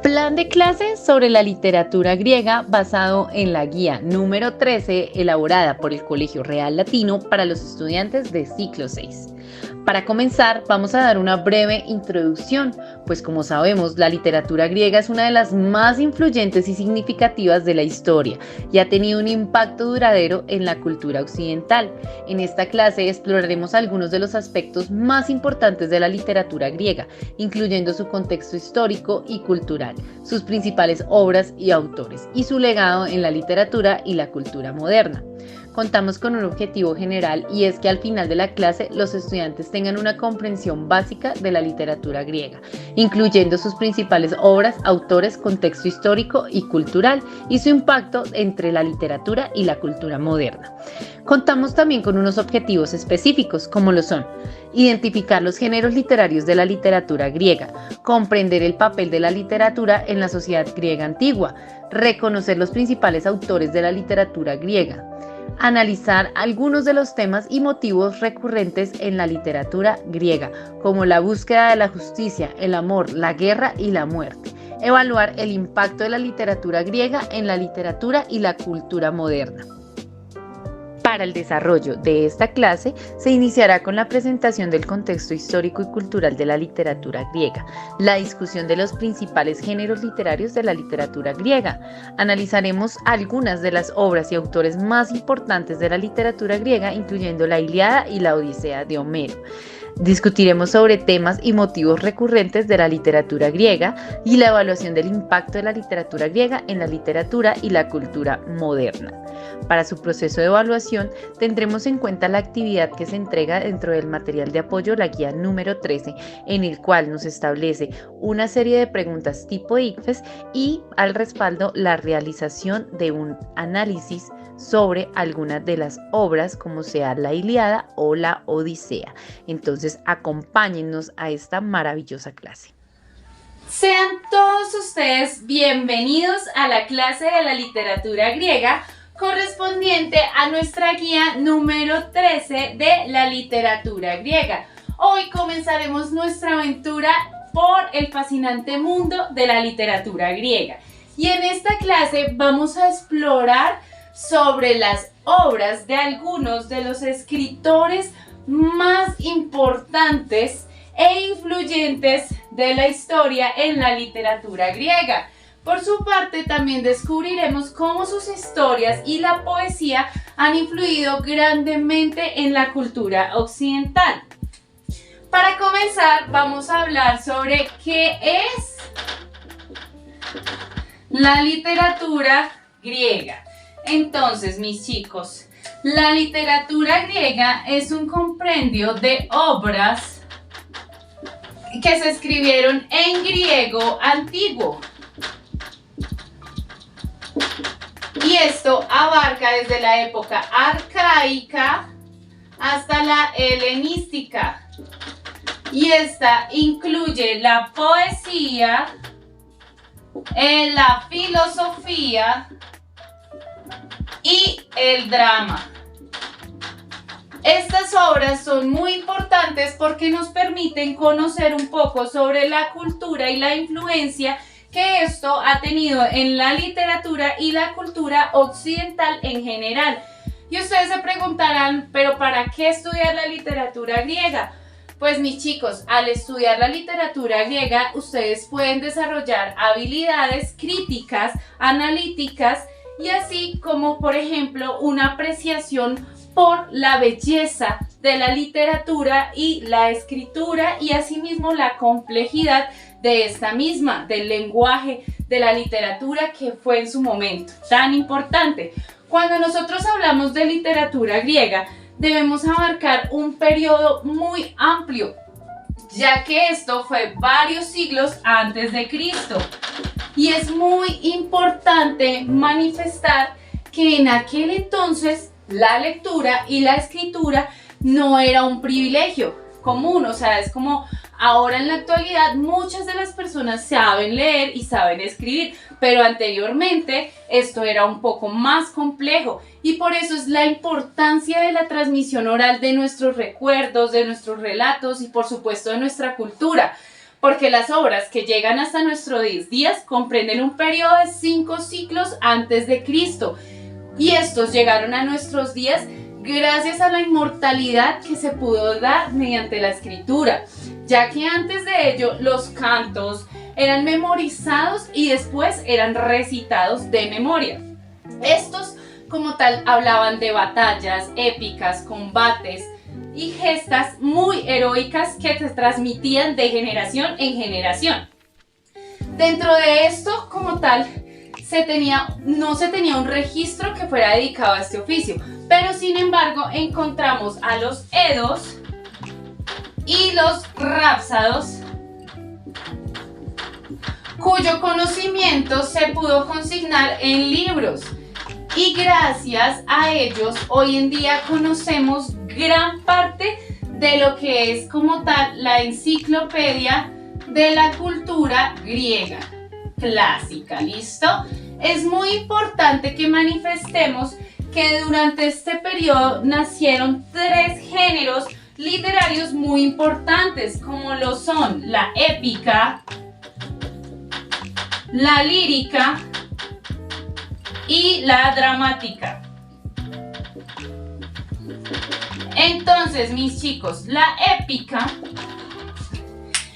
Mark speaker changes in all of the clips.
Speaker 1: Plan de clase sobre la literatura griega basado en la guía número 13 elaborada por el Colegio Real Latino para los estudiantes de ciclo 6. Para comenzar, vamos a dar una breve introducción, pues como sabemos, la literatura griega es una de las más influyentes y significativas de la historia y ha tenido un impacto duradero en la cultura occidental. En esta clase exploraremos algunos de los aspectos más importantes de la literatura griega, incluyendo su contexto histórico y cultural, sus principales obras y autores, y su legado en la literatura y la cultura moderna. Contamos con un objetivo general y es que al final de la clase los estudiantes tengan una comprensión básica de la literatura griega, incluyendo sus principales obras, autores, contexto histórico y cultural y su impacto entre la literatura y la cultura moderna. Contamos también con unos objetivos específicos como lo son: identificar los géneros literarios de la literatura griega, comprender el papel de la literatura en la sociedad griega antigua, reconocer los principales autores de la literatura griega, analizar algunos de los temas y motivos recurrentes en la literatura griega, como la búsqueda de la justicia, el amor, la guerra y la muerte. Evaluar el impacto de la literatura griega en la literatura y la cultura moderna. Para el desarrollo de esta clase se iniciará con la presentación del contexto histórico y cultural de la literatura griega, la discusión de los principales géneros literarios de la literatura griega. Analizaremos algunas de las obras y autores más importantes de la literatura griega, incluyendo la Ilíada y la Odisea de Homero. Discutiremos sobre temas y motivos recurrentes de la literatura griega y la evaluación del impacto de la literatura griega en la literatura y la cultura moderna. Para su proceso de evaluación tendremos en cuenta la actividad que se entrega dentro del material de apoyo, la guía número 13, en el cual nos establece una serie de preguntas tipo ICFES y al respaldo la realización de un análisis sobre algunas de las obras como sea la Ilíada o la Odisea. Entonces acompáñennos a esta maravillosa clase.
Speaker 2: Sean todos ustedes bienvenidos a la clase de la literatura griega correspondiente a nuestra guía número 13 de la literatura griega. Hoy comenzaremos nuestra aventura por el fascinante mundo de la literatura griega. Y en esta clase vamos a explorar sobre las obras de algunos de los escritores más importantes e influyentes de la historia en la literatura griega. Por su parte, también descubriremos cómo sus historias y la poesía han influido grandemente en la cultura occidental. Para comenzar, vamos a hablar sobre qué es la literatura griega. Entonces, mis chicos, la literatura griega es un compendio de obras que se escribieron en griego antiguo. Y esto abarca desde la época arcaica hasta la helenística. Y esta incluye la poesía, la filosofía y el drama. Estas obras son muy importantes porque nos permiten conocer un poco sobre la cultura y la influencia que esto ha tenido en la literatura y la cultura occidental en general. Y ustedes se preguntarán, ¿pero para qué estudiar la literatura griega? Pues mis chicos, al estudiar la literatura griega, ustedes pueden desarrollar habilidades críticas, analíticas y así como, por ejemplo, una apreciación por la belleza de la literatura y la escritura y asimismo la complejidad de esta misma, del lenguaje de la literatura que fue en su momento tan importante. Cuando nosotros hablamos de literatura griega, debemos abarcar un periodo muy amplio, ya que esto fue varios siglos antes de Cristo. Y es muy importante manifestar que en aquel entonces la lectura y la escritura no era un privilegio común, o sea, es como ahora en la actualidad muchas de las personas saben leer y saben escribir, pero anteriormente esto era un poco más complejo y por eso es la importancia de la transmisión oral de nuestros recuerdos, de nuestros relatos y por supuesto de nuestra cultura. porque las obras que llegan hasta nuestros días comprenden un periodo de 5 siglos antes de Cristo, y estos llegaron a nuestros días gracias a la inmortalidad que se pudo dar mediante la escritura, ya que antes de ello los cantos eran memorizados y después eran recitados de memoria. Estos como tal hablaban de batallas épicas, combates y gestas muy heroicas que se transmitían de generación en generación. Dentro de esto como tal no se tenía un registro que fuera dedicado a este oficio, pero sin embargo encontramos a los edos y los rápsados, cuyo conocimiento se pudo consignar en libros, y gracias a ellos hoy en día conocemos gran parte de lo que es como tal la enciclopedia de la cultura griega clásica. ¿Listo? Es muy importante que manifestemos que durante este periodo nacieron 3 géneros literarios muy importantes, como lo son la épica, la lírica y la dramática. Entonces, mis chicos, la épica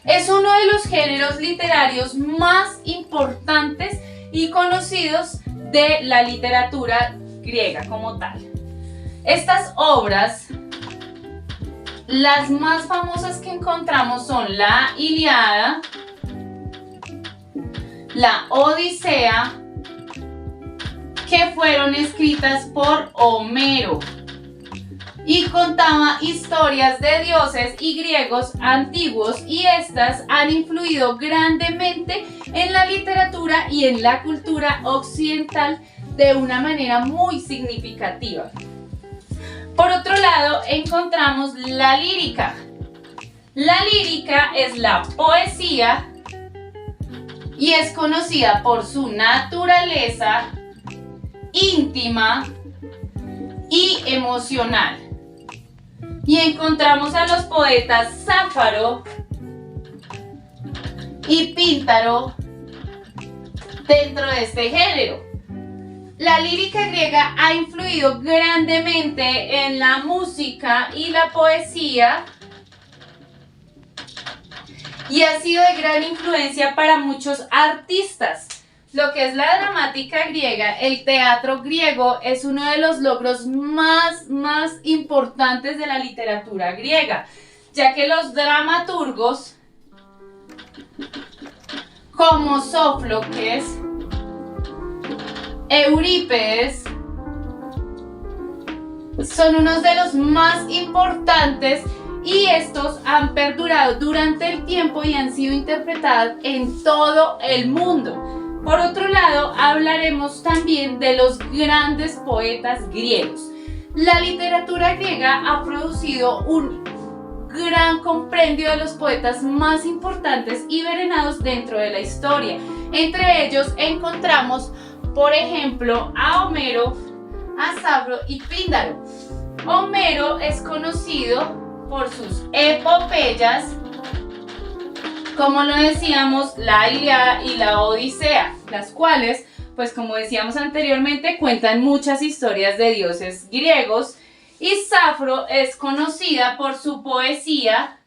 Speaker 2: es uno de los géneros literarios más importantes y conocidos de la literatura griega como tal. Estas obras, las más famosas que encontramos son la Ilíada, la Odisea, que fueron escritas por Homero y contaba historias de dioses y griegos antiguos, y estas han influido grandemente en la literatura y en la cultura occidental de una manera muy significativa. Por otro lado, encontramos la lírica. La lírica es la poesía y es conocida por su naturaleza íntima y emocional. Y encontramos a los poetas Sáfaro y Píndaro dentro de este género. La lírica griega ha influido grandemente en la música y la poesía y ha sido de gran influencia para muchos artistas. Lo que es la dramática griega, el teatro griego, es uno de los logros más importantes de la literatura griega, ya que los dramaturgos como Sófocles, Eurípides, son unos de los más importantes, y estos han perdurado durante el tiempo y han sido interpretados en todo el mundo. Por otro lado, hablaremos también de los grandes poetas griegos. La literatura griega ha producido un gran compendio de los poetas más importantes y venerados dentro de la historia. Entre ellos encontramos, por ejemplo, a Homero, a Sáforo y Píndaro. Homero es conocido por sus epopeyas, como lo decíamos, la Ilíada y la Odisea, las cuales, pues como decíamos anteriormente, cuentan muchas historias de dioses griegos. Y Sáforo es conocida por su poesía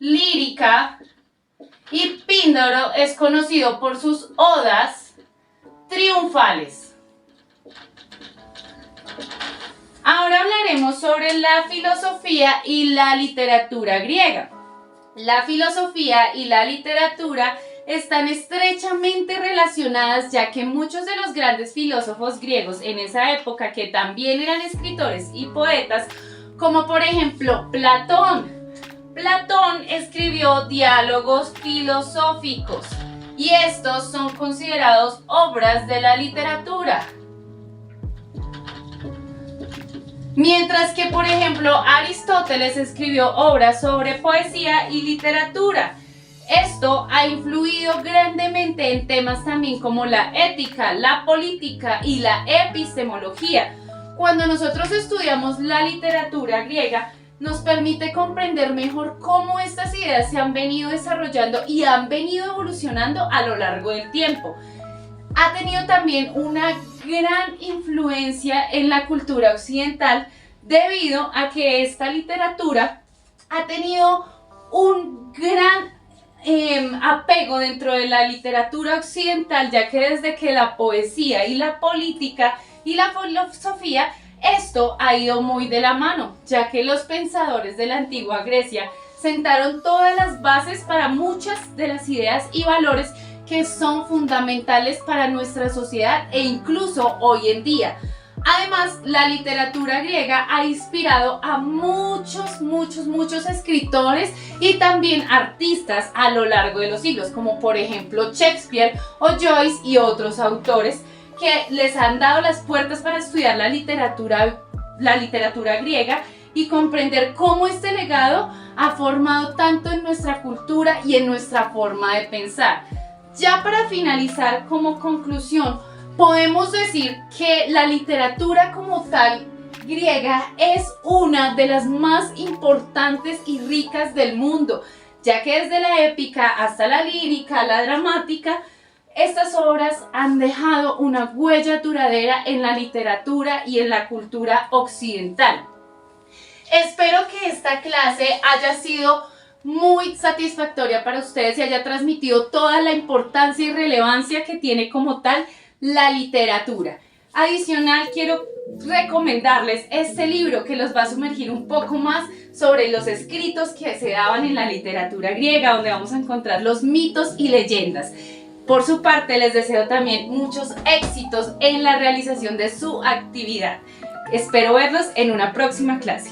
Speaker 2: lírica, y Píndaro es conocido por sus odas triunfales. Ahora hablaremos sobre la filosofía y la literatura griega. La filosofía y la literatura están estrechamente relacionadas, ya que muchos de los grandes filósofos griegos en esa época, que también eran escritores y poetas, como por ejemplo Platón. Platón escribió diálogos filosóficos y estos son considerados obras de la literatura. Mientras que, por ejemplo, Aristóteles escribió obras sobre poesía y literatura. Esto ha influido grandemente en temas también como la ética, la política y la epistemología. Cuando nosotros estudiamos la literatura griega, nos permite comprender mejor cómo estas ideas se han venido desarrollando y han venido evolucionando a lo largo del tiempo. Ha tenido también una gran influencia en la cultura occidental debido a que esta literatura ha tenido un gran apego dentro de la literatura occidental, ya que desde que la poesía y la política y la filosofía, esto ha ido muy de la mano, ya que los pensadores de la antigua Grecia sentaron todas las bases para muchas de las ideas y valores que son fundamentales para nuestra sociedad e incluso hoy en día. Además, la literatura griega ha inspirado a muchos escritores y también artistas a lo largo de los siglos, como por ejemplo Shakespeare o Joyce y otros autores que les han dado las puertas para estudiar la literatura griega y comprender cómo este legado ha formado tanto en nuestra cultura y en nuestra forma de pensar. Ya para finalizar, como conclusión, podemos decir que la literatura como tal griega es una de las más importantes y ricas del mundo, ya que desde la épica hasta la lírica, la dramática, estas obras han dejado una huella duradera en la literatura y en la cultura occidental. Espero que esta clase haya sido muy satisfactoria para ustedes y haya transmitido toda la importancia y relevancia que tiene como tal la literatura. Adicional, quiero recomendarles este libro que los va a sumergir un poco más sobre los escritos que se daban en la literatura griega, donde vamos a encontrar los mitos y leyendas. Por su parte, les deseo también muchos éxitos en la realización de su actividad. Espero verlos en una próxima clase.